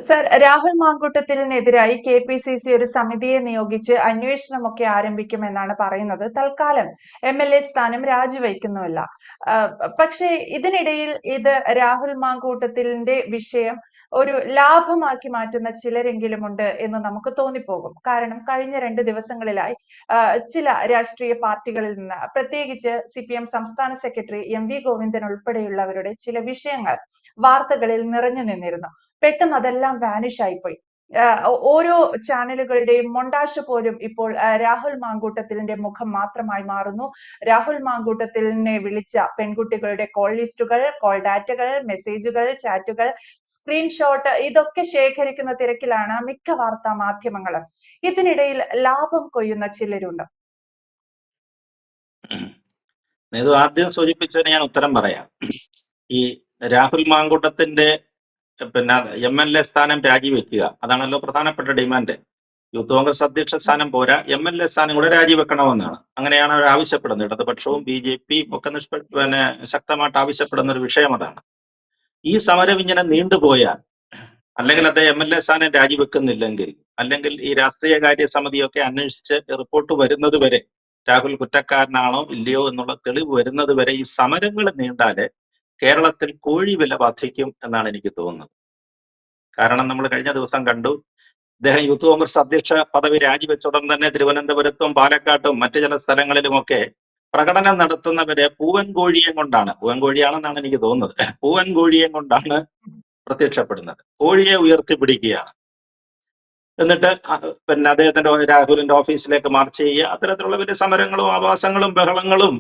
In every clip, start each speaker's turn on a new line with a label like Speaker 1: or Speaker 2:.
Speaker 1: Sir, Rahul മാങ്കൂട്ടത്തിനെതിരായി KPCC ഒരു സമിതിയെ നിയോഗിച്ച് അന്വേഷണമൊക്കെ ആരംഭിക്കുമെന്നാണ് പറയുന്നത്. തൽക്കാലം എം.എൽ.എ സ്ഥാനം രാജിവെക്കുന്നുമില്ല. പക്ഷേ ഇതിനിടയിൽ ഇത് രാഹുൽ മാങ്കൂട്ടത്തിലിന്റെ വിഷയം ഒരു ലാഭമാക്കി മാറ്റുന്ന ചിലരെങ്കിലുമുണ്ട് എന്ന് നമുക്ക് തോന്നിപ്പോകും. കാരണം കഴിഞ്ഞ 2 ദിവസങ്ങളിലായി ചില രാഷ്ട്രീയ പാർട്ടികളിൽ നിന്ന്, പ്രത്യേകിച്ച് CPM സംസ്ഥാന സെക്രട്ടറി എം.വി. ഗോവിന്ദൻ ഉൾപ്പെടെയുള്ളവരുടെ ചില വിഷയങ്ങൾ വാർത്തകളിൽ നിറഞ്ഞു നിന്നിരുന്നു. പെട്ടെന്ന് അതെല്ലാം വാനിഷ് ആയിപ്പോയി. ഓരോ ചാനലുകളുടെയും മൊണ്ടാഷ് പോലും ഇപ്പോൾ രാഹുൽ മാങ്കൂട്ടത്തിലിന്റെ മുഖം മാത്രമായി മാറുന്നു. രാഹുൽ മാങ്കൂട്ടത്തിലിനെ വിളിച്ച പെൺകുട്ടികളുടെ കോൾ ലിസ്റ്റുകൾ, കോൾ ഡാറ്റകൾ, മെസ്സേജുകൾ, ചാറ്റുകൾ, സ്ക്രീൻഷോട്ട് ഇതൊക്കെ ശേഖരിക്കുന്ന തിരക്കിലാണ് മിക്ക വാർത്താ മാധ്യമങ്ങളും. ഇതിനിടയിൽ ലാഭം കൊയ്യുന്ന ചിലരുണ്ട്.
Speaker 2: ഇത് ആദ്യം സൂചിപ്പിച്ചതിന് ഞാൻ ഉത്തരം പറയാം. ഈ രാഹുൽ മാങ്കൂട്ടത്തിന്റെ MLA സ്ഥാനം രാജിവെക്കുക, അതാണല്ലോ പ്രധാനപ്പെട്ട ഡിമാൻഡ്. യൂത്ത് കോൺഗ്രസ് അധ്യക്ഷ സ്ഥാനം പോരാ, MLA സ്ഥാനം കൂടെ രാജിവെക്കണമെന്നാണ്. അങ്ങനെയാണ് അവർ ആവശ്യപ്പെടുന്നത്. ഇടതുപക്ഷവും BJPയും ഒക്കെ ശക്തമായിട്ട് ആവശ്യപ്പെടുന്ന ഒരു വിഷയം അതാണ്. ഈ സമരം ഇങ്ങനെ നീണ്ടുപോയാൽ, അല്ലെങ്കിൽ അദ്ദേഹം MLA സ്ഥാനം രാജിവെക്കുന്നില്ലെങ്കിൽ, അല്ലെങ്കിൽ ഈ രാഷ്ട്രീയകാര്യ സമിതിയൊക്കെ അന്വേഷിച്ച് റിപ്പോർട്ട് വരുന്നത് വരെ രാഹുൽ കുറ്റക്കാരനാണോ ഇല്ലയോ എന്നുള്ള തെളിവ് വരുന്നത് വരെ ഈ സമരങ്ങൾ നീണ്ടാല് കേരളത്തിൽ കോഴി വില വർദ്ധിക്കും എന്നാണ് എനിക്ക് തോന്നുന്നത്. കാരണം നമ്മൾ കഴിഞ്ഞ ദിവസം കണ്ടു, അദ്ദേഹം യൂത്ത് കോൺഗ്രസ് അധ്യക്ഷ പദവി രാജിവെച്ച ഉടൻ തന്നെ തിരുവനന്തപുരത്തും പാലക്കാട്ടും മറ്റു ചില സ്ഥലങ്ങളിലുമൊക്കെ പ്രകടനം നടത്തുന്നവരെ പൂവൻ കോഴിയെ കൊണ്ടാണ്, പൂവൻ കോഴിയാണെന്നാണ് എനിക്ക് തോന്നുന്നത്, പൂവൻ കോഴിയെ കൊണ്ടാണ് പ്രത്യക്ഷപ്പെടുന്നത്. കോഴിയെ ഉയർത്തിപ്പിടിക്കുകയാണ്. എന്നിട്ട് അദ്ദേഹത്തിന്റെ രാഹുലിന്റെ ഓഫീസിലേക്ക് മാർച്ച് ചെയ്യുക, അത്തരത്തിലുള്ള വലിയ സമരങ്ങളും ആഭാസങ്ങളും ബഹളങ്ങളും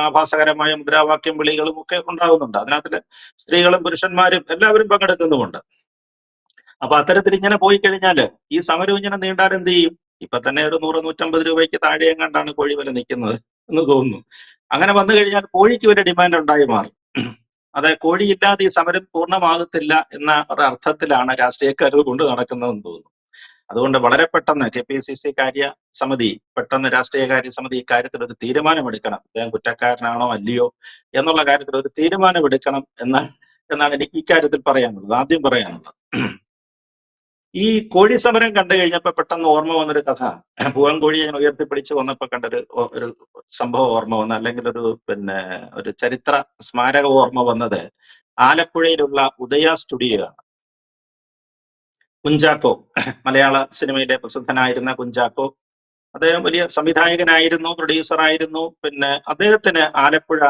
Speaker 2: ആഭാസകരമായ മുദ്രാവാക്യം വിളികളും ഒക്കെ ഉണ്ടാകുന്നുണ്ട്. അതിനകത്ത് സ്ത്രീകളും പുരുഷന്മാരും എല്ലാവരും പങ്കെടുക്കുന്നുമുണ്ട്. അപ്പൊ അത്തരത്തിൽ ഇങ്ങനെ പോയി കഴിഞ്ഞാല് ഈ സമരം ഇങ്ങനെ നീണ്ടാൽ എന്ത് ചെയ്യും? ഇപ്പൊ തന്നെ ഒരു 100-150 രൂപയ്ക്ക് താഴെയും കണ്ടാണ് കോഴി വില നിൽക്കുന്നത് എന്ന് തോന്നുന്നു. അങ്ങനെ വന്നു കഴിഞ്ഞാൽ കോഴിക്ക് ഒരു ഡിമാൻഡ് ഉണ്ടായി മാറും. അത് കോഴിയില്ലാതെ ഈ സമരം പൂർണ്ണമാകത്തില്ല എന്ന ഒരു അർത്ഥത്തിലാണ് രാഷ്ട്രീയക്കാർ കൊണ്ട് നടക്കുന്നതെന്ന് തോന്നുന്നു. അതുകൊണ്ട് വളരെ പെട്ടെന്ന് KPCC കാര്യ സമിതി, പെട്ടെന്ന് രാഷ്ട്രീയകാര്യ സമിതി ഇക്കാര്യത്തിൽ ഒരു തീരുമാനമെടുക്കണം. അദ്ദേഹം കുറ്റക്കാരനാണോ അല്ലയോ എന്നുള്ള കാര്യത്തിൽ ഒരു തീരുമാനമെടുക്കണം എന്നാണ് എനിക്ക് ഇക്കാര്യത്തിൽ പറയാനുള്ളത്, ആദ്യം പറയാനുള്ളത്. ഈ കോഴി സമരം കണ്ടു കഴിഞ്ഞപ്പോ പെട്ടെന്ന് ഓർമ്മ വന്നൊരു കഥ, പൂവൻ കോഴിയെ ഉയർത്തിപ്പിടിച്ച് വന്നപ്പോ ഒരു സംഭവം ഓർമ്മ വന്ന, അല്ലെങ്കിൽ ഒരു ചരിത്ര സ്മാരക ഓർമ്മ വന്നത് ആലപ്പുഴയിലുള്ള ഉദയ സ്റ്റുഡിയോ ആണ്. കുഞ്ചാക്കോ, മലയാള സിനിമയിലെ പ്രസിദ്ധനായിരുന്ന കുഞ്ചാക്കോ, അദ്ദേഹം വലിയ സംവിധായകനായിരുന്നു, പ്രൊഡ്യൂസറായിരുന്നു. അദ്ദേഹത്തിന് ആലപ്പുഴ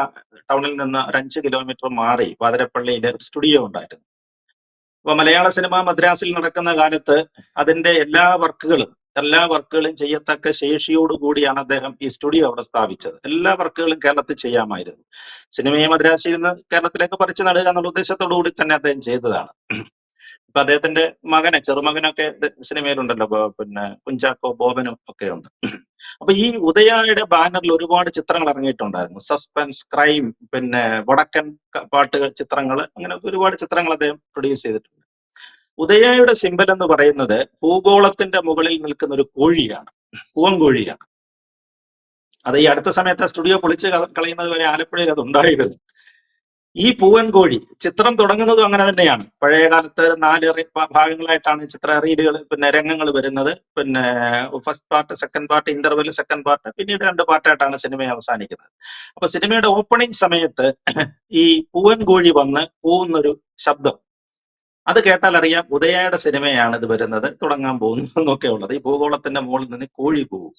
Speaker 2: ടൗണിൽ നിന്ന് ഒരു 5 കിലോമീറ്റർ മാറി വാതിരപ്പള്ളിയിലെ സ്റ്റുഡിയോ ഉണ്ടായിരുന്നു. അപ്പൊ മലയാള സിനിമ മദ്രാസിൽ നടക്കുന്ന കാലത്ത് അതിന്റെ എല്ലാ വർക്കുകളും ചെയ്യത്തക്ക ശേഷിയോടുകൂടിയാണ് അദ്ദേഹം ഈ സ്റ്റുഡിയോ അവിടെ സ്ഥാപിച്ചത്. എല്ലാ വർക്കുകളും കേരളത്തിൽ ചെയ്യാമായിരുന്നു. സിനിമയെ മദ്രാസിൽ നിന്ന് കേരളത്തിലേക്ക് പറിച്ചു നടുക എന്നുള്ള ഉദ്ദേശത്തോടു കൂടി തന്നെ അദ്ദേഹം ചെയ്തതാണ്. ഇപ്പൊ അദ്ദേഹത്തിന്റെ ചെറുമകനൊക്കെ സിനിമയിലുണ്ടല്ലോ, കുഞ്ചാക്കോ ബോബനും ഒക്കെ ഉണ്ട്. അപ്പൊ ഈ ഉദയയുടെ ബാനറിൽ ഒരുപാട് ചിത്രങ്ങൾ ഇറങ്ങിയിട്ടുണ്ടായിരുന്നു. സസ്പെൻസ്, ക്രൈം, വടക്കൻ പാട്ടുകൾ ചിത്രങ്ങൾ, അങ്ങനെ ഒരുപാട് ചിത്രങ്ങൾ അദ്ദേഹം പ്രൊഡ്യൂസ് ചെയ്തിട്ടുണ്ട്. ഉദയയുടെ സിമ്പൽ എന്ന് പറയുന്നത് ഭൂഗോളത്തിന്റെ മുകളിൽ നിൽക്കുന്ന ഒരു കോഴിയാണ്, പൂവൻ കോഴിയാണ്. അത് ഈ അടുത്ത സമയത്ത് സ്റ്റുഡിയോ പൊളിച്ച് കളയുന്നത് വരെ ആലപ്പുഴയിൽ അത് ഉണ്ടായിരുന്നു. ഈ പൂവൻ കോഴി ചിത്രം തുടങ്ങുന്നതും അങ്ങനെ തന്നെയാണ്. പഴയ കാലത്ത് 4 ഭാഗങ്ങളായിട്ടാണ് ചിത്ര റീലുകൾ, രംഗങ്ങൾ വരുന്നത്. First part, second part, interval, second part, പിന്നീട് 2 പാർട്ടായിട്ടാണ് സിനിമ അവസാനിക്കുന്നത്. അപ്പൊ സിനിമയുടെ ഓപ്പണിംഗ് സമയത്ത് ഈ പൂവൻ കോഴി വന്ന് പൂവുന്നൊരു ശബ്ദം, അത് കേട്ടാൽ അറിയാം ഉദയയുടെ സിനിമയാണ് ഇത് വരുന്നത്, തുടങ്ങാൻ പോകുന്നു എന്നൊക്കെ ഉള്ളത്. ഈ ഭൂഗോളത്തിന്റെ മുകളിൽ നിന്ന് കോഴി പോവും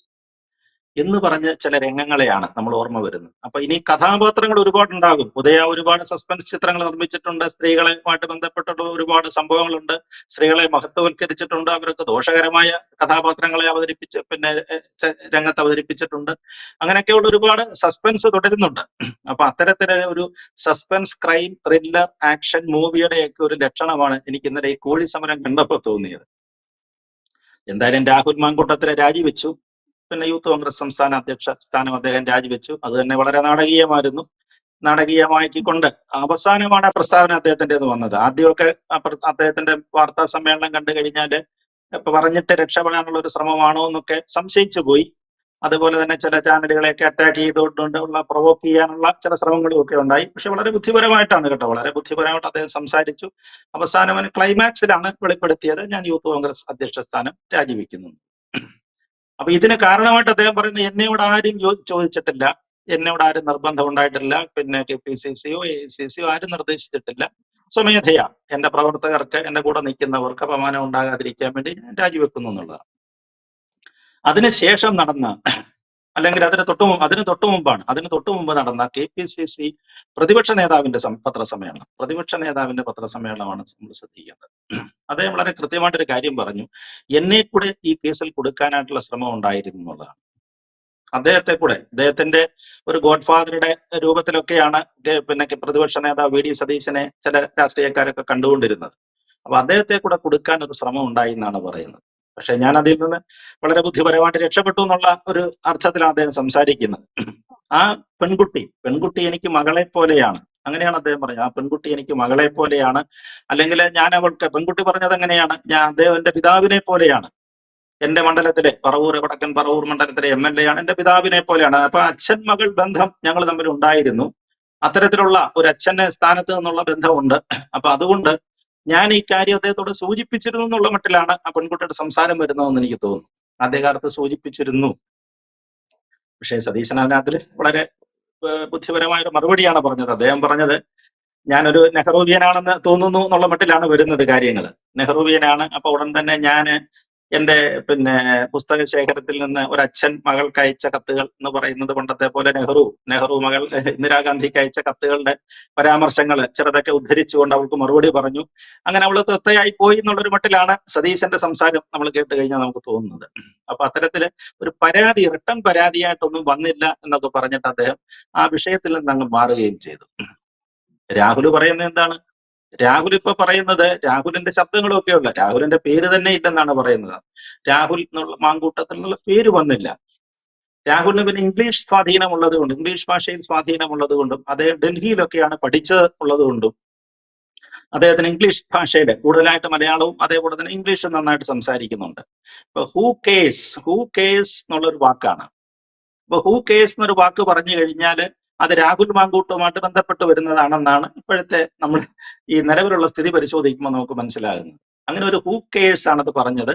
Speaker 2: എന്ന് പറഞ്ഞ ചില രംഗങ്ങളെയാണ് നമ്മൾ ഓർമ്മ വരുന്നത്. അപ്പൊ ഇനി കഥാപാത്രങ്ങൾ ഒരുപാടുണ്ടാകും. ഉദയ ഒരുപാട് സസ്പെൻസ് ചിത്രങ്ങൾ നിർമ്മിച്ചിട്ടുണ്ട്. സ്ത്രീകളുമായിട്ട് ബന്ധപ്പെട്ടിട്ട് ഒരുപാട് സംഭവങ്ങളുണ്ട്. സ്ത്രീകളെ മഹത്വവൽക്കരിച്ചിട്ടുണ്ട്. അവർക്ക് ദോഷകരമായ കഥാപാത്രങ്ങളെ രംഗത്ത് അവതരിപ്പിച്ചിട്ടുണ്ട്. അങ്ങനെയൊക്കെയുള്ള ഒരുപാട് സസ്പെൻസ് തുടരുന്നുണ്ട്. അപ്പൊ അത്തരത്തിലെ ഒരു സസ്പെൻസ്, ക്രൈം, ത്രില്ലർ, ആക്ഷൻ മൂവിയുടെയൊക്കെ ഒരു ലക്ഷണമാണ് എനിക്ക് ഇന്നലെ ഈ കോഴി സമരം കണ്ടപ്പോൾ തോന്നിയത്. എന്തായാലും രാഹുൽ മാങ്കൂട്ടത്തിലെ രാജിവെച്ചു. യൂത്ത് കോൺഗ്രസ് സംസ്ഥാന അധ്യക്ഷ സ്ഥാനം അദ്ദേഹം രാജിവെച്ചു. അത് തന്നെ വളരെ നാടകീയമായിരുന്നു. നാടകീയമാക്കിക്കൊണ്ട് അവസാനമാണ് പ്രസ്താവന അദ്ദേഹത്തിന്റെ വന്നത്. ആദ്യമൊക്കെ അദ്ദേഹത്തിന്റെ വാർത്താ സമ്മേളനം കണ്ടു കഴിഞ്ഞാല് പറഞ്ഞിട്ട് രക്ഷപ്പെടാനുള്ള ഒരു ശ്രമമാണോ എന്നൊക്കെ സംശയിച്ചു പോയി. അതുപോലെ തന്നെ ചില ചാനലുകളെയൊക്കെ അറ്റാക്ക് ചെയ്തുകൊണ്ടുള്ള പ്രൊവോക്ക് ചെയ്യാനുള്ള ചില ശ്രമങ്ങളും ഒക്കെ ഉണ്ടായി. പക്ഷെ വളരെ ബുദ്ധിപരമായിട്ടാണ് കേട്ടോ, വളരെ ബുദ്ധിപരമായിട്ട് അദ്ദേഹം സംസാരിച്ചു. അവസാനം അവന് ക്ലൈമാക്സിലാണ് വെളിപ്പെടുത്തിയത്, ഞാൻ യൂത്ത് കോൺഗ്രസ് അധ്യക്ഷ സ്ഥാനം രാജിവെക്കുന്നു. അപ്പൊ ഇതിന് കാരണമായിട്ട് അദ്ദേഹം പറയുന്നത്, എന്നോട് ആരും ചോദിച്ചിട്ടില്ല, എന്നോട് ആരും നിർബന്ധം ഉണ്ടായിട്ടില്ല, പിന്നെ KPCC-യോ AICC-യോ ആരും നിർദ്ദേശിച്ചിട്ടില്ല. സ്വമേധയാ എന്റെ പ്രവർത്തകർക്ക്, എന്റെ കൂടെ നിൽക്കുന്നവർക്ക് അപമാനം ഉണ്ടാകാതിരിക്കാൻ വേണ്ടി ഞാൻ രാജിവെക്കുന്നു എന്നുള്ളതാണ്. അതിനുശേഷം നടന്ന, അല്ലെങ്കിൽ അതിന് തൊട്ടു മുമ്പ് നടന്ന KPCC പ്രതിപക്ഷ നേതാവിന്റെ പത്രസമ്മേളനമാണ് നമ്മൾ ശ്രദ്ധിക്കേണ്ടത്. അദ്ദേഹം വളരെ കൃത്യമായിട്ടൊരു കാര്യം പറഞ്ഞു, എന്നെ കൂടെ ഈ കേസിൽ കൊടുക്കാനായിട്ടുള്ള ശ്രമം ഉണ്ടായിരുന്നു എന്നുള്ളതാണ്. അദ്ദേഹത്തിന്റെ ഒരു ഗോഡ് ഫാദറുടെ രൂപത്തിലൊക്കെയാണ് പിന്നെ പ്രതിപക്ഷ നേതാവ് VD സതീശനെ ചില രാഷ്ട്രീയക്കാരൊക്കെ കണ്ടുകൊണ്ടിരുന്നത്. അപ്പൊ അദ്ദേഹത്തെ കൂടെ കൊടുക്കാൻ ഒരു ശ്രമം ഉണ്ടായി എന്നാണ് പറയുന്നത്. പക്ഷെ ഞാൻ അതിൽ നിന്ന് വളരെ ബുദ്ധിപരമായിട്ട് രക്ഷപ്പെട്ടു എന്നുള്ള ഒരു അർത്ഥത്തിലാണ് അദ്ദേഹം സംസാരിക്കുന്നത്. ആ പെൺകുട്ടി എനിക്ക് മകളെ പോലെയാണ്, അങ്ങനെയാണ് അദ്ദേഹം പറഞ്ഞത്. ആ പെൺകുട്ടി എനിക്ക് മകളെ പോലെയാണ്, അല്ലെങ്കിൽ ഞാൻ അവൾക്ക്, പെൺകുട്ടി പറഞ്ഞത് എങ്ങനെയാണ്, അദ്ദേഹം എന്റെ പിതാവിനെ പോലെയാണ്, എന്റെ മണ്ഡലത്തിലെ വടക്കൻ പറവൂർ മണ്ഡലത്തിലെ MLA ആണ്, എന്റെ പിതാവിനെ പോലെയാണ്. അപ്പൊ അച്ഛൻ മകൾ ബന്ധം ഞങ്ങൾ തമ്മിൽ ഉണ്ടായിരുന്നു, അത്തരത്തിലുള്ള ഒരു അച്ഛന്റെ സ്ഥാനത്ത് നിന്നുള്ള ബന്ധമുണ്ട്. അപ്പൊ അതുകൊണ്ട് ഞാൻ ഈ കാര്യം അദ്ദേഹത്തോട് സൂചിപ്പിച്ചിരുന്നു എന്നുള്ള മട്ടിലാണ് ആ പെൺകുട്ടിയുടെ സംസാരം വരുന്നതെന്ന് എനിക്ക് തോന്നുന്നു. ആദ്യകാലത്ത് സൂചിപ്പിച്ചിരുന്നു. പക്ഷേ സതീശൻ അതിനകത്തിൽ വളരെ ബുദ്ധിപരമായ ഒരു മറുപടിയാണ് പറഞ്ഞത്. അദ്ദേഹം പറഞ്ഞത്, ഞാനൊരു നെഹ്റുവിയനാണെന്ന് തോന്നുന്നു എന്നുള്ള മട്ടിലാണ് വരുന്നത് കാര്യങ്ങൾ. നെഹ്റുവിയനാണ്. അപ്പൊ ഉടൻ തന്നെ ഞാൻ എന്റെ പിന്നെ പുസ്തക ശേഖരത്തിൽ നിന്ന് ഒരു അച്ഛൻ മകൾക്ക് അയച്ച കത്തുകൾ എന്ന് പറയുന്നത് പണ്ടത്തെ പോലെ നെഹ്റു മകൾ ഇന്ദിരാഗാന്ധിക്ക് അയച്ച കത്തുകളുടെ പരാമർശങ്ങൾ ചിലതൊക്കെ ഉദ്ധരിച്ചുകൊണ്ട് അവൾക്ക് മറുപടി പറഞ്ഞു. അങ്ങനെ അവൾ തൃപ്തയായി പോയി എന്നുള്ളൊരു മട്ടിലാണ് സതീശന്റെ സംസാരം നമ്മൾ കേട്ട് കഴിഞ്ഞാൽ നമുക്ക് തോന്നുന്നത്. അപ്പൊ അത്തരത്തില് ഒരു റിട്ടേൺ പരാതിയായിട്ടൊന്നും വന്നില്ല എന്നൊക്കെ പറഞ്ഞിട്ട് അദ്ദേഹം ആ വിഷയത്തിൽ നിന്ന് അങ്ങ് മാറുകയും ചെയ്തു. രാഹുൽ പറയുന്നത് എന്താണ്? രാഹുൽ ഇപ്പൊ പറയുന്നത്, രാഹുലിന്റെ ശബ്ദങ്ങളൊക്കെ ഉള്ള, രാഹുലിന്റെ പേര് തന്നെ ഇല്ലെന്നാണ് പറയുന്നത്. രാഹുൽ എന്നുള്ള മാങ്കൂട്ടത്തിൽ നിന്നുള്ള പേര് വന്നില്ല. രാഹുലിന് പിന്നെ ഇംഗ്ലീഷ് ഭാഷയിൽ സ്വാധീനമുള്ളത് കൊണ്ടും അദ്ദേഹം ഡൽഹിയിലൊക്കെയാണ് പഠിച്ചത് ഉള്ളത് കൊണ്ടും അദ്ദേഹത്തിന് ഇംഗ്ലീഷ് ഭാഷയിൽ കൂടുതലായിട്ട് മലയാളവും അതേപോലെ തന്നെ ഇംഗ്ലീഷും നന്നായിട്ട് സംസാരിക്കുന്നുണ്ട്. ഇപ്പൊ ഹൂ കേസ് എന്നുള്ളൊരു വാക്കാണ്. അപ്പൊ ഹൂ കേസ് എന്നൊരു വാക്ക് പറഞ്ഞു കഴിഞ്ഞാൽ അത് രാഹുൽ മാങ്കൂട്ടുമായിട്ട് ബന്ധപ്പെട്ട് വരുന്നതാണെന്നാണ് ഇപ്പോഴത്തെ നമ്മൾ ഈ നിലവിലുള്ള സ്ഥിതി പരിശോധിക്കുമ്പോൾ നമുക്ക് മനസ്സിലാകുന്നത്. അങ്ങനെ ഒരു ഹൂ കേഴ്സ് ആണത് പറഞ്ഞത്.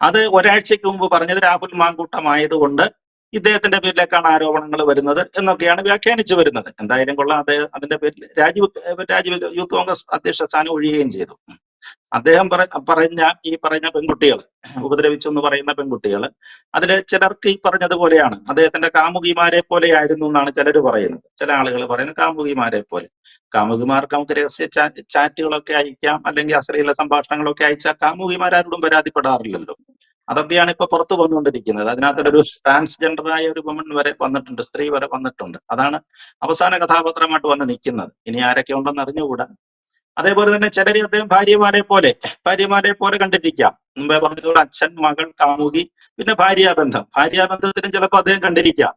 Speaker 2: അത് ഒരാഴ്ചക്ക് മുമ്പ് പറഞ്ഞത് രാഹുൽ മാങ്കൂട്ടമായതുകൊണ്ട് ഇദ്ദേഹത്തിന്റെ പേരിലേക്കാണ് ആരോപണങ്ങൾ വരുന്നത് എന്നൊക്കെയാണ് വ്യാഖ്യാനിച്ചു വരുന്നത്. എന്തായാലും കൊള്ളാം, അതിന്റെ പേരിൽ യൂത്ത് കോൺഗ്രസ് അധ്യക്ഷ സ്ഥാനം ഒഴിയുകയും ചെയ്തു. അദ്ദേഹം പറഞ്ഞ പെൺകുട്ടികൾ, ഉപദ്രവിച്ചു എന്ന് പറയുന്ന പെൺകുട്ടികൾ, അതില് ചിലർക്ക് ഈ പറഞ്ഞതുപോലെയാണ്, അദ്ദേഹത്തിന്റെ കാമുകിമാരെ പോലെ ആയിരുന്നു എന്നാണ് ചിലർ പറയുന്നത്. ചില ആളുകൾ പറയുന്നത് കാമുകിമാരെ പോലെ. കാമുകിമാർക്ക് നമുക്ക് രഹസ്യ ചാറ്റുകളൊക്കെ അയക്കാം, അല്ലെങ്കിൽ അശ്ലീല സംഭാഷണങ്ങളൊക്കെ അയച്ചാൽ കാമുകിമാരോടും പരാതിപ്പെടാറില്ലല്ലോ. അതൊക്കെയാണ് ഇപ്പൊ പുറത്തു വന്നുകൊണ്ടിരിക്കുന്നത്. അതിനകത്തൊരു ട്രാൻസ്ജെൻഡറായ ഒരു വുമൺ വരെ വന്നിട്ടുണ്ട്, സ്ത്രീ വരെ വന്നിട്ടുണ്ട്. അതാണ് അവസാന കഥാപാത്രമായിട്ട് വന്ന് നിൽക്കുന്നത്. ഇനി ആരൊക്കെ ഉണ്ടെന്ന് അറിഞ്ഞുകൂടാ. അതേപോലെ തന്നെ ചിലര് അദ്ദേഹം ഭാര്യമാരെ പോലെ കണ്ടിരിക്കാം. മുമ്പേ പറഞ്ഞതുപോലെ അച്ഛൻ, മകൾ, കാമുകി, പിന്നെ ഭാര്യാബന്ധത്തിനും ചിലപ്പോൾ അദ്ദേഹം കണ്ടിരിക്കാം.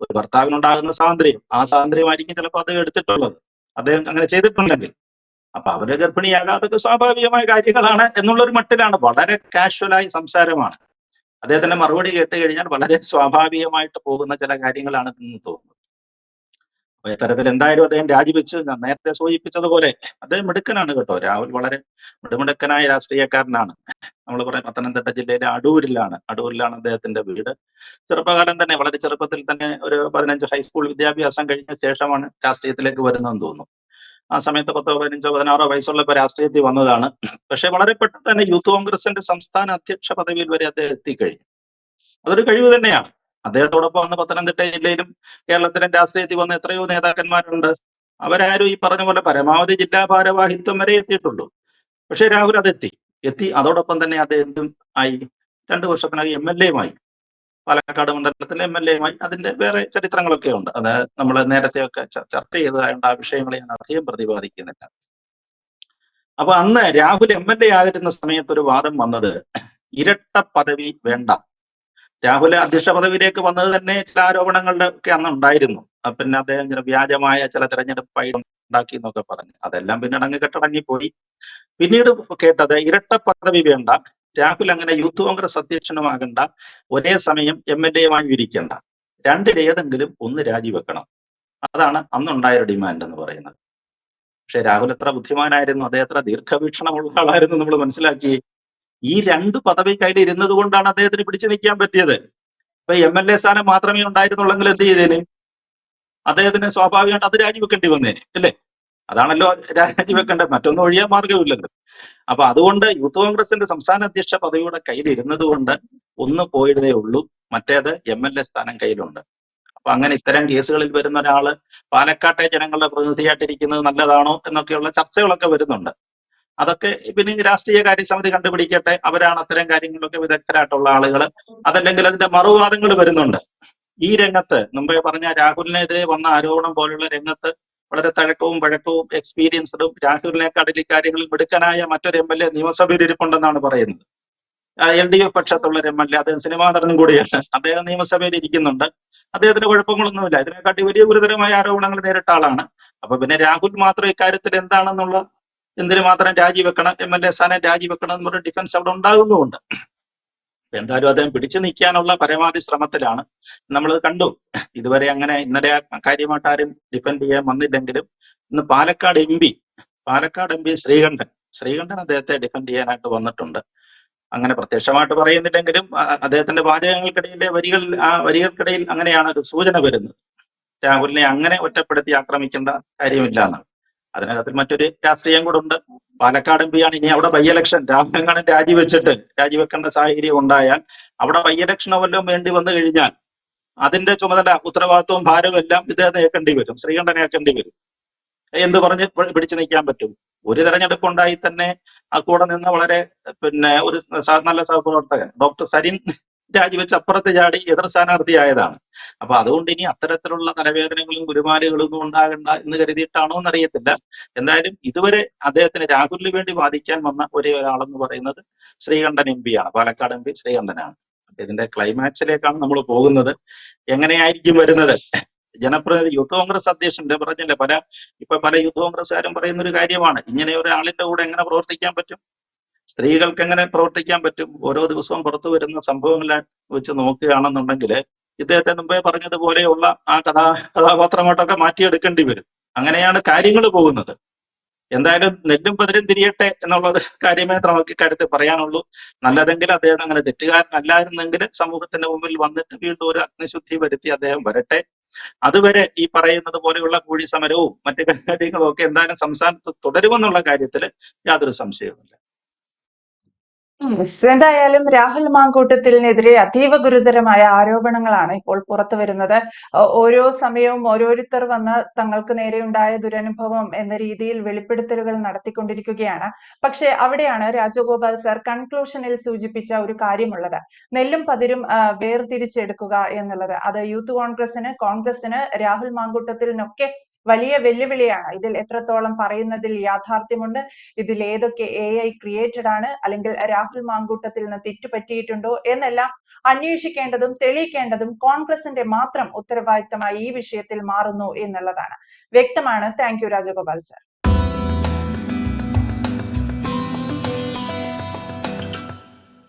Speaker 2: ഒരു ഭർത്താവിനുണ്ടാകുന്ന സ്വാതന്ത്ര്യം, ആ സ്വാതന്ത്ര്യമായിരിക്കും ചിലപ്പോൾ അദ്ദേഹം എടുത്തിട്ടുള്ളത്, അദ്ദേഹം അങ്ങനെ ചെയ്തിട്ടുണ്ടെങ്കിൽ. അപ്പൊ അവര് ഗർഭിണിയാകാതൊക്കെ സ്വാഭാവികമായ കാര്യങ്ങളാണ് എന്നുള്ളൊരു മട്ടിലാണ്, വളരെ കാഷ്വലായി സംസാരമാണ്. അദ്ദേഹത്തിന്റെ മറുപടി കേട്ട് കഴിഞ്ഞാൽ വളരെ സ്വാഭാവികമായിട്ട് പോകുന്ന ചില കാര്യങ്ങളാണ് എന്ന് തോന്നുന്നത്. അപ്പൊ ഇത്തരത്തിൽ എന്തായാലും അദ്ദേഹം രാജിവെച്ച്, ഞാൻ നേരത്തെ സൂചിപ്പിച്ചതുപോലെ അദ്ദേഹം മിടുക്കനാണ് കേട്ടോ. രാഹുൽ വളരെ മിടുമിടുക്കനായ രാഷ്ട്രീയക്കാരനാണ്. നമ്മൾ പറയാം, പത്തനംതിട്ട ജില്ലയിലെ അടൂരിലാണ് അദ്ദേഹത്തിന്റെ വീട്. ചെറുപ്പകാലം തന്നെ, വളരെ ചെറുപ്പത്തിൽ തന്നെ ഒരു 15 ഹൈസ്കൂൾ വിദ്യാഭ്യാസം കഴിഞ്ഞ ശേഷമാണ് രാഷ്ട്രീയത്തിലേക്ക് വരുന്നതെന്ന് തോന്നുന്നു. ആ സമയത്ത് 10, 15, 16 വയസ്സുള്ളപ്പോൾ രാഷ്ട്രീയത്തിൽ വന്നതാണ്. പക്ഷെ വളരെ പെട്ടെന്ന് തന്നെ യൂത്ത് കോൺഗ്രസിന്റെ സംസ്ഥാന അധ്യക്ഷ പദവിയിൽ വരെ അദ്ദേഹം എത്തിക്കഴിഞ്ഞു. അതൊരു കഴിവ് തന്നെയാണ്. അദ്ദേഹത്തോടൊപ്പം അന്ന് പത്തനംതിട്ട ജില്ലയിലും കേരളത്തിലും രാഷ്ട്രീയത്തിൽ വന്ന എത്രയോ നേതാക്കന്മാരുണ്ട്. അവരാരും ഈ പറഞ്ഞ പോലെ പരമാവധി ജില്ലാ ഭാരവാഹിത്വം വരെ എത്തിയിട്ടുള്ളൂ. പക്ഷെ രാഹുൽ എത്തി. അതോടൊപ്പം തന്നെ അദ്ദേഹം ആയി 2 വർഷത്തിനകം MLA-യുമായി, പാലക്കാട് മണ്ഡലത്തിലെ MLA-യുമായി. അതിന്റെ വേറെ ചരിത്രങ്ങളൊക്കെ ഉണ്ട്. അത് നമ്മൾ നേരത്തെയൊക്കെ ചർച്ച ചെയ്തതായതുകൊണ്ട് ആ വിഷയങ്ങൾ ഞാൻ അധികം പ്രതിപാദിക്കുന്നില്ല. അപ്പൊ അന്ന് രാഹുൽ MLA ആയിരുന്ന സമയത്ത് ഒരു വാദം വന്നത്, ഇരട്ട പദവി വേണ്ട. രാഹുൽ അധ്യക്ഷ പദവിയിലേക്ക് വന്നത് തന്നെ ചില ആരോപണങ്ങളുടെ ഒക്കെ അന്ന് ഉണ്ടായിരുന്നു. പിന്നെ അദ്ദേഹം ഇങ്ങനെ വ്യാജമായ ചില തെരഞ്ഞെടുപ്പ് ഉണ്ടാക്കി എന്നൊക്കെ പറഞ്ഞു. അതെല്ലാം പിന്നീട് അങ്ങ് കെട്ടടങ്ങിപ്പോയി. പിന്നീട് കേട്ടത് ഇരട്ട പദവി വേണ്ട, രാഹുൽ അങ്ങനെ യൂത്ത് കോൺഗ്രസ് അധ്യക്ഷനുമാകണ്ട, ഒരേ സമയം MLA-യുമായി ഇരിക്കണ്ട. രണ്ടിലേതെങ്കിലും ഒന്ന് രാജിവെക്കണം. അതാണ് അന്നുണ്ടായ ഒരു ഡിമാൻഡ് എന്ന് പറയുന്നത്. പക്ഷെ രാഹുൽ എത്ര ബുദ്ധിമാനായിരുന്നു, അദ്ദേഹം എത്ര ദീർഘവീക്ഷണമുള്ള ആളായിരുന്നു നമ്മൾ മനസ്സിലാക്കി. ഈ രണ്ട് പദവി കയ്യിൽ ഇരുന്നത് കൊണ്ടാണ് അദ്ദേഹത്തിന് പിടിച്ചു നിൽക്കാൻ പറ്റിയത്. ഇപ്പൊ MLA സ്ഥാനം മാത്രമേ ഉണ്ടായിരുന്നുള്ളെങ്കിൽ എന്ത് ചെയ്തേന്? അദ്ദേഹത്തിന് സ്വാഭാവികമായിട്ട് അത് രാജിവെക്കേണ്ടി വന്നേനെ, അല്ലേ? അതാണല്ലോ രാജിവെക്കേണ്ടത്, മറ്റൊന്നും ഒഴിയാൻ മാർഗമില്ലല്ലോ. അപ്പൊ അതുകൊണ്ട് യൂത്ത് കോൺഗ്രസിന്റെ സംസ്ഥാന അധ്യക്ഷ പദവിയുടെ കയ്യിൽ ഇരുന്നത് കൊണ്ട് ഒന്ന് പോയതേ ഉള്ളൂ, മറ്റേത് MLA സ്ഥാനം കയ്യിലുണ്ട്. അപ്പൊ അങ്ങനെ ഇത്തരം കേസുകളിൽ വരുന്ന ഒരാള് പാലക്കാട്ടെ ജനങ്ങളുടെ പ്രതിനിധിയായിട്ടിരിക്കുന്നത് നല്ലതാണോ എന്നൊക്കെയുള്ള ചർച്ചകളൊക്കെ വരുന്നുണ്ട്. അതൊക്കെ പിന്നെ രാഷ്ട്രീയ കാര്യസമിതി കണ്ടുപിടിക്കട്ടെ, അവരാണ് അത്തരം കാര്യങ്ങളിലൊക്കെ വിദഗ്ധരായിട്ടുള്ള ആളുകൾ. അതല്ലെങ്കിൽ അതിന്റെ മറുവാദങ്ങൾ വരുന്നുണ്ട്. ഈ രംഗത്ത് മുമ്പേ പറഞ്ഞ രാഹുലിനെതിരെ വന്ന ആരോപണം പോലുള്ള രംഗത്ത് വളരെ തഴക്കവും പഴക്കവും എക്സ്പീരിയൻസ്ഡും രാഹുലിനെക്കാട്ടിൽ ഇക്കാര്യങ്ങളിൽ മിടുക്കനായ മറ്റൊരു MLA നിയമസഭയിൽ ഇരിപ്പുണ്ടെന്നാണ് പറയുന്നത്. LDF പക്ഷത്തുള്ള ഒരു MLA, അദ്ദേഹം സിനിമാ നടനും കൂടിയാണ്. അദ്ദേഹം നിയമസഭയിൽ ഇരിക്കുന്നുണ്ട്. അദ്ദേഹത്തിന് കുഴപ്പങ്ങളൊന്നുമില്ല. ഇതിനെക്കാട്ടി വലിയ ഗുരുതരമായ ആരോപണങ്ങൾ നേരിട്ട ആളാണ്. അപ്പൊ പിന്നെ രാഹുൽ മാത്രം ഇക്കാര്യത്തിൽ എന്താണെന്നുള്ള, എന്തിനു മാത്രം രാജിവെക്കണം, MLA സ്ഥാനം രാജിവെക്കണം എന്നൊരു ഡിഫൻസ് അവിടെ ഉണ്ടാകുന്നുമുണ്ട്. എന്തായാലും അദ്ദേഹം പിടിച്ചു നിൽക്കാനുള്ള പരമാവധി ശ്രമത്തിലാണ്. നമ്മൾ കണ്ടു, ഇതുവരെ അങ്ങനെ ഇന്നലെ കാര്യമായിട്ട് ആരും ഡിഫെൻഡ് ചെയ്യാൻ വന്നില്ലെങ്കിലും ഇന്ന് പാലക്കാട് MP ശ്രീകണ്ഠൻ അദ്ദേഹത്തെ ഡിഫെൻഡ് ചെയ്യാനായിട്ട് വന്നിട്ടുണ്ട്. അങ്ങനെ പ്രത്യക്ഷമായിട്ട് പറയുന്നില്ലെങ്കിലും അദ്ദേഹത്തിന്റെ വാചകങ്ങൾക്കിടയിലെ വരികൾക്കിടയിൽ അങ്ങനെയാണ് ഒരു സൂചന വരുന്നത്. രാഹുലിനെ അങ്ങനെ ഒറ്റപ്പെടുത്തി ആക്രമിക്കേണ്ട കാര്യമില്ല എന്നാണ്. അതിനകത്തിൽ മറ്റൊരു രാഷ്ട്രീയം കൂടെ ഉണ്ട്. പാലക്കാട് MP ആണ്. ഇനി അവിടെ ബൈ ഇലക്ഷൻ രാഹുലെങ്ങാനും രാജിവെക്കേണ്ട സാഹചര്യം ഉണ്ടായാൽ, അവിടെ ബൈ ഇലക്ഷനോ വല്ലതും വേണ്ടി വന്നു കഴിഞ്ഞാൽ അതിന്റെ ചുമതല, ഉത്തരവാദിത്വവും ഭാരവും എല്ലാം ഇദ്ദേഹത്തെ ഏൽക്കേണ്ടി വരും, ശ്രീകണ്ഠനെ ഏൽക്കേണ്ടി വരും. എന്ത് പറഞ്ഞ് പിടിച്ചു നിൽക്കാൻ പറ്റും? ഒരു തെരഞ്ഞെടുപ്പ് ഉണ്ടായി തന്നെ ആ കൂടെ നിന്ന് വളരെ ഒരു നല്ല സഹപ്രവർത്തകൻ ഡോക്ടർ സരിൻ രാജിവെച്ച് അപ്പുറത്ത് ചാടി എതിർ സ്ഥാനാർത്ഥിയായതാണ്. അപ്പൊ അതുകൊണ്ട് ഇനി അത്തരത്തിലുള്ള തലവേദനകളും ഗുരുമാലകളും ഒന്നും ഉണ്ടാകണ്ട എന്ന് കരുതിയിട്ടാണോ എന്നറിയത്തില്ല. എന്തായാലും ഇതുവരെ അദ്ദേഹത്തിന് രാഹുലിന് വേണ്ടി വാദിക്കാൻ വന്ന ഒരേ ഒരാളെന്ന് പറയുന്നത് ശ്രീകണ്ഠൻ MP ആണ്, പാലക്കാട് MP ശ്രീകണ്ഠനാണ്. അപ്പൊ ഇതിന്റെ ക്ലൈമാക്സിലേക്കാണ് നമ്മൾ പോകുന്നത്. എങ്ങനെയായിരിക്കും വരുന്നത്? ജനപ്രതിനിധി യൂത്ത് കോൺഗ്രസ് അധ്യക്ഷന്റെ പറഞ്ഞില്ലേ, പല യൂത്ത് കോൺഗ്രസ്സുകാരും പറയുന്ന ഒരു കാര്യമാണ്, ഇങ്ങനെ ഒരാളിന്റെ കൂടെ എങ്ങനെ പ്രവർത്തിക്കാൻ പറ്റും, സ്ത്രീകൾക്ക് എങ്ങനെ പ്രവർത്തിക്കാൻ പറ്റും? ഓരോ ദിവസവും പുറത്തു വരുന്ന സംഭവങ്ങളെ വെച്ച് നോക്കുകയാണെന്നുണ്ടെങ്കിൽ ഇദ്ദേഹത്തെ മുമ്പേ പറഞ്ഞതുപോലെയുള്ള ആ കഥാപാത്രമായിട്ടൊക്കെ മാറ്റിയെടുക്കേണ്ടി വരും. അങ്ങനെയാണ് കാര്യങ്ങൾ പോകുന്നത്. എന്തായാലും നെല്ലും പതിരും തിരിയട്ടെ എന്നുള്ളത് കാര്യമേ നമുക്ക് ഇക്കാര്യത്തിൽ പറയാനുള്ളൂ. നല്ലതെങ്കിൽ അദ്ദേഹം അങ്ങനെ തെറ്റുകാരനല്ലായിരുന്നെങ്കിൽ സമൂഹത്തിന്റെ മുമ്പിൽ വന്നിട്ട് വീണ്ടും ഒരു അഗ്നിശുദ്ധി വരുത്തി അദ്ദേഹം വരട്ടെ. അതുവരെ ഈ പറയുന്നത് പോലെയുള്ള കൂലി സമരവും മറ്റു കാര്യങ്ങളും ഒക്കെ എന്തായാലും സംസ്ഥാനത്ത് തുടരുമെന്നുള്ള കാര്യത്തിൽ യാതൊരു സംശയവുമില്ല.
Speaker 1: എന്തായാലും രാഹുൽ മാങ്കൂട്ടത്തിനെതിരെ അതീവ ഗുരുതരമായ ആരോപണങ്ങളാണ് ഇപ്പോൾ പുറത്തു വരുന്നത്. ഓരോ സമയവും ഓരോരുത്തർ വന്ന് തങ്ങൾക്ക് നേരെയുണ്ടായ ദുരനുഭവം എന്ന രീതിയിൽ വെളിപ്പെടുത്തലുകൾ നടത്തിക്കൊണ്ടിരിക്കുകയാണ്. പക്ഷെ അവിടെയാണ് രാജഗോപാൽ സർ കൺക്ലൂഷനിൽ സൂചിപ്പിച്ച ഒരു കാര്യമുള്ളത്. നെല്ലും പതിരും വേർതിരിച്ചെടുക്കുക എന്നുള്ളത്. അത് യൂത്ത് കോൺഗ്രസിന് രാഹുൽ മാങ്കൂട്ടത്തിനൊക്കെ വലിയ വെല്ലുവിളിയാണ്. ഇതിൽ എത്രത്തോളം പറയുന്നതിൽ യാഥാർത്ഥ്യമുണ്ട്, ഇതിൽ ഏതൊക്കെ AI ക്രിയേറ്റഡ് ആണ്, അല്ലെങ്കിൽ രാഹുൽ മാങ്കൂട്ടത്തിന് തെറ്റുപറ്റിയിട്ടുണ്ടോ എന്നെല്ലാം അന്വേഷിക്കേണ്ടതും തെളിയിക്കേണ്ടതും കോൺഗ്രസിന്റെ മാത്രം ഉത്തരവാദിത്തമായി ഈ വിഷയത്തിൽ മാറുന്നു എന്നുള്ളതാണ് വ്യക്തമാണ്. Thank you Rajagopal sir.